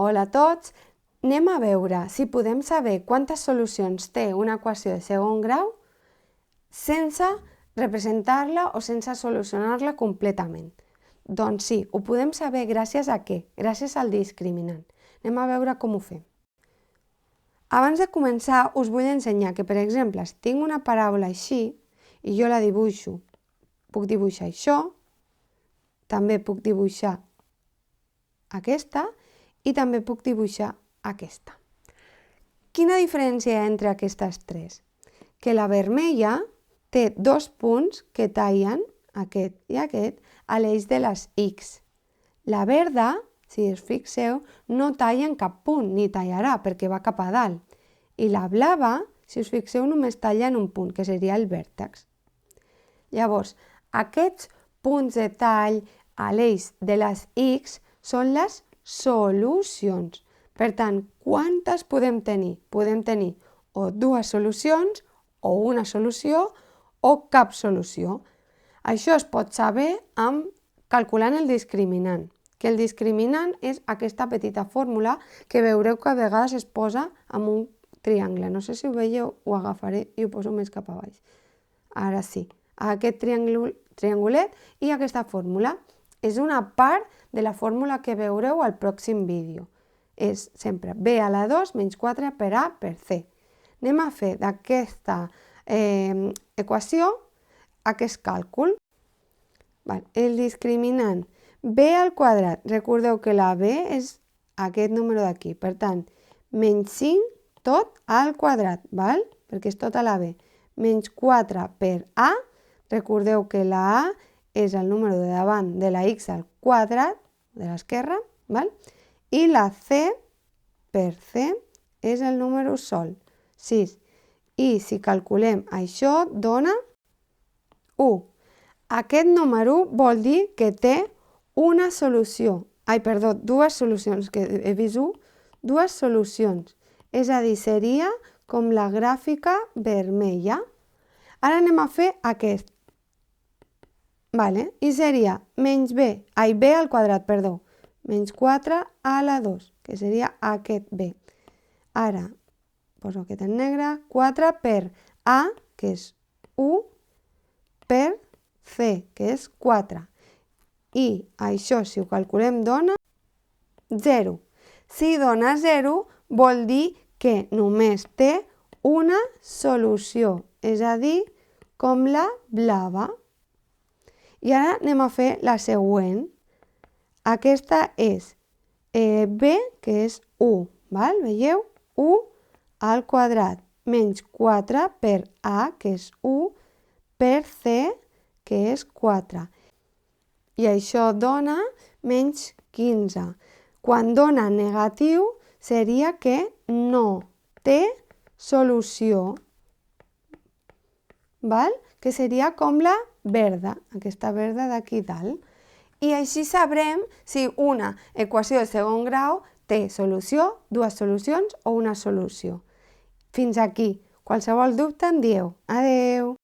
Hola a tots! Anem a veure si podem saber quantes solucions té una equació de segon grau sense representar-la o sense solucionar-la completament. Doncs sí, ho podem saber gràcies a què? Gràcies al discriminant. Anem a veure com ho fem. Abans de començar us vull ensenyar que, per exemple, si tinc una paràbola així i jo la dibuixo, puc dibuixar això, també puc dibuixar aquesta i també puc dibuixar aquesta. Quina diferència hi ha entre aquestes tres? Que la vermella té dos punts que tallen, aquest i aquest, a l'eix de les X. La verda, si us fixeu, no talla en cap punt, ni tallarà perquè va cap a dalt. I la blava, si us fixeu, només talla en un punt, que seria el vèrtex. Llavors, aquests punts de tall a l'eix de les X són les solucions. Per tant, quantes podem tenir? Podem tenir o dues solucions, o una solució, o cap solució. Això es pot saber calculant el discriminant, que el discriminant és aquesta petita fórmula que veureu que a vegades es posa amb un triangle. No sé si ho veieu, ho agafaré i ho poso més cap a baix. Ara sí, aquest triangulet i aquesta fórmula. És una part de la fórmula que veureu al pròxim vídeo. És sempre b a la 2 menys 4 per a per c. Anem a fer d'aquesta equació aquest càlcul. El discriminant b al quadrat. Recordeu que la b és aquest número d'aquí. Per tant, menys 5 tot al quadrat, perquè és tota la b. Menys 4 per a. Recordeu que la a és el número de davant de la x al quadrat, de l'esquerra, i la c per c és el número sol, 6. I si calculem això, dona 1. Aquest número vol dir que té una solució. Dues solucions, que he vist 1, dues solucions. És a dir, seria com la gràfica vermella. Ara anem a fer aquest. I seria b al quadrat, menys 4 a la 2, que seria aquest b. Ara, poso aquest en negre, 4 per a, que és 1, per c, que és 4. I això, si ho calculem, dona 0. Si dona 0, vol dir que només té una solució, és a dir, com la blava. I ara anem a fer la següent. Aquesta és b, que és 1, veieu? 1 al quadrat, menys 4 per a, que és 1, per c, que és 4. I això dona menys 15. Quan dona negatiu, seria que no té solució, que seria com la verda, aquesta verda d'aquí dalt. I així sabrem si una equació de segon grau té solució, dues solucions o una solució. Fins aquí. Qualsevol dubte em dieu. Adeu!